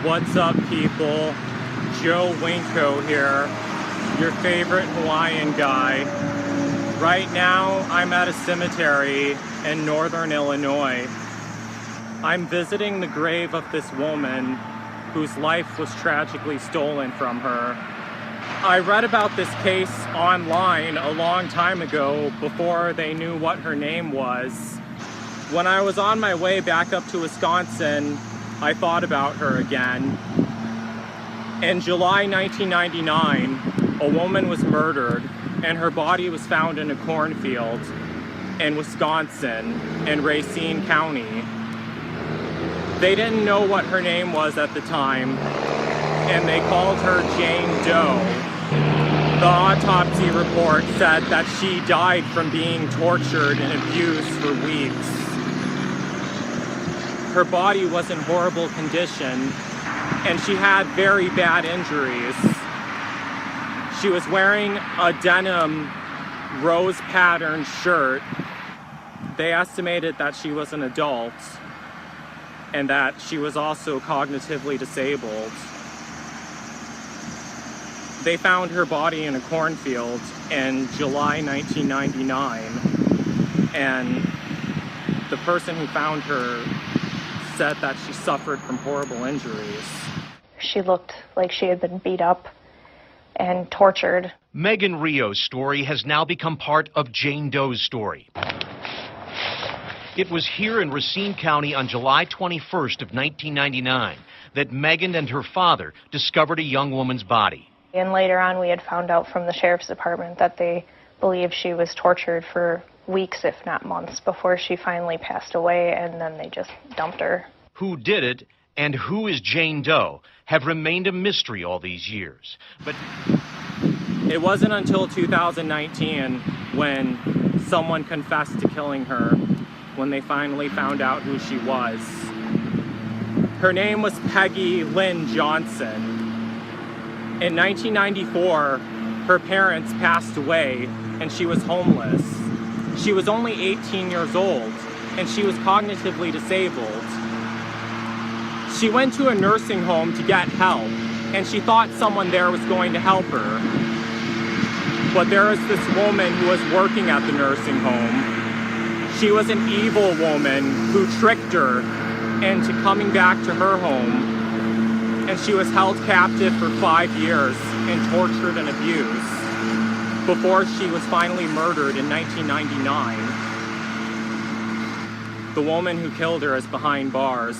What's up, people? Joe Winko here, your favorite Hawaiian guy. Right now, I'm at a cemetery in northern Illinois. I'm visiting the grave of this woman whose life was tragically stolen from her. I read about this case online a long time ago before they knew what her name was. When I was on my way back up to Wisconsin, I thought about her again. In July 1999, a woman was murdered and her body was found in a cornfield in Wisconsin in Racine County. They didn't know what her name was at the time, and they called her Jane Doe. The autopsy report said that she died from being tortured and abused for weeks. Her body was in horrible condition, and she had very bad injuries. She was wearing a denim rose-patterned shirt. They estimated that she was an adult and that she was also cognitively disabled. They found her body in a cornfield in July 1999, and the person who found her said that she suffered from horrible injuries. She looked like she had been beat up and tortured. Megan Rio's story has now become part of Jane Doe's story. It was here in Racine County on July 21st of 1999 that Megan and her father discovered a young woman's body. And later on, we had found out from the sheriff's department that they believed she was tortured for weeks, if not months, before she finally passed away, and then they just dumped her. Who did it and who is Jane Doe have remained a mystery all these years. But it wasn't until 2019 when someone confessed to killing her, when they finally found out who she was. Her name was Peggy Lynn Johnson. In 1994, her parents passed away and she was homeless. She was only 18 years old and she was cognitively disabled. She went to a nursing home to get help and she thought someone there was going to help her. But there was this woman who was working at the nursing home. She was an evil woman who tricked her into coming back to her home, and she was held captive for 5 years and tortured and abused before she was finally murdered in 1999. The woman who killed her is behind bars.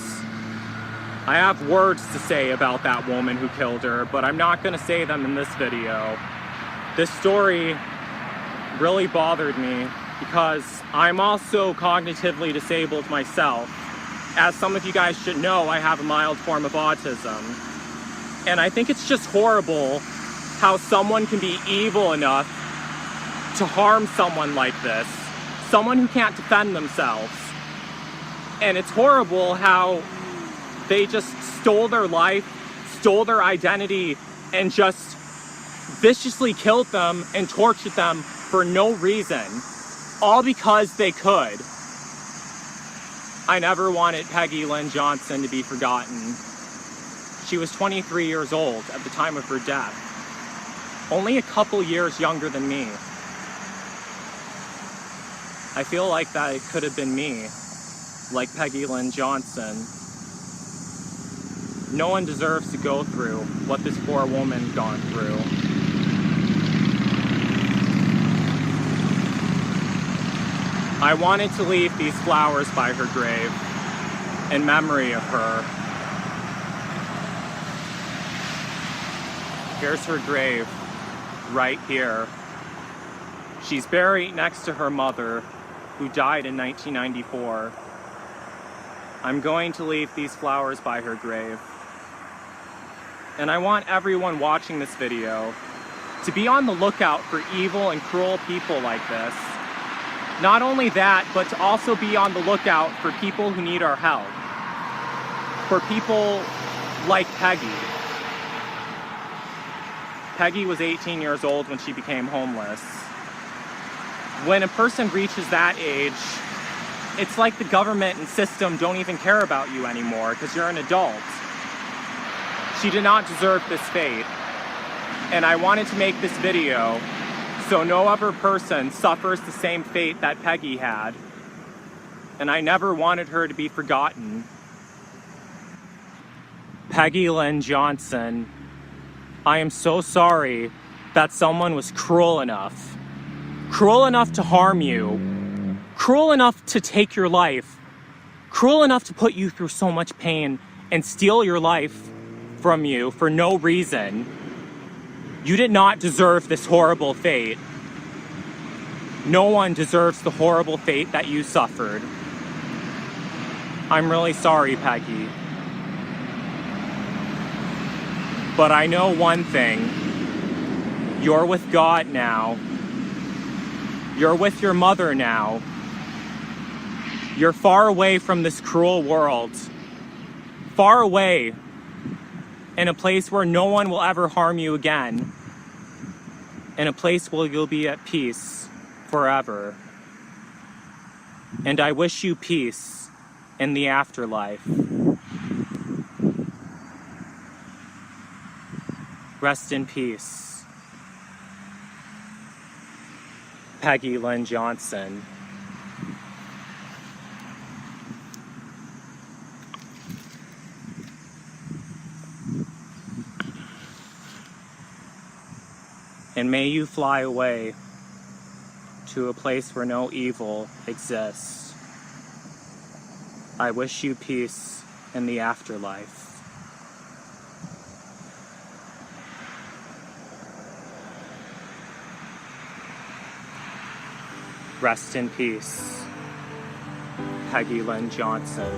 I have words to say about that woman who killed her, but I'm not going to say them in this video. This story really bothered me because I'm also cognitively disabled myself. As some of you guys should know, I have a mild form of autism. And I think it's just horrible how someone can be evil enough to harm someone like this, someone who can't defend themselves. And it's horrible how they just stole their life, stole their identity, and just viciously killed them and tortured them for no reason, all because they could. I never wanted Peggy Lynn Johnson to be forgotten. She was 23 years old at the time of her death, only a couple years younger than me. I feel like that it could have been me, like Peggy Lynn Johnson. No one deserves to go through what this poor woman gone through. I wanted to leave these flowers by her grave in memory of her. Here's her grave, right here. She's buried next to her mother, who died in 1994. I'm going to leave these flowers by her grave. And I want everyone watching this video to be on the lookout for evil and cruel people like this. Not only that, but to also be on the lookout for people who need our help. For people like Peggy. Peggy was 18 years old when she became homeless. When a person reaches that age, it's like the government and system don't even care about you anymore because you're an adult. She did not deserve this fate. And I wanted to make this video so no other person suffers the same fate that Peggy had. And I never wanted her to be forgotten. Peggy Lynn Johnson, I am so sorry that someone was cruel enough to harm you, cruel enough to take your life, cruel enough to put you through so much pain and steal your life from you for no reason. You did not deserve this horrible fate. No one deserves the horrible fate that you suffered. I'm really sorry, Peggy. But I know one thing. You're with God now. You're with your mother now. You're far away from this cruel world. Far away. In a place where no one will ever harm you again. In a place where you'll be at peace forever. And I wish you peace in the afterlife. Rest in peace. Peggy Lynn Johnson. And may you fly away to a place where no evil exists. I wish you peace in the afterlife. Rest in peace, Peggy Lynn Johnson.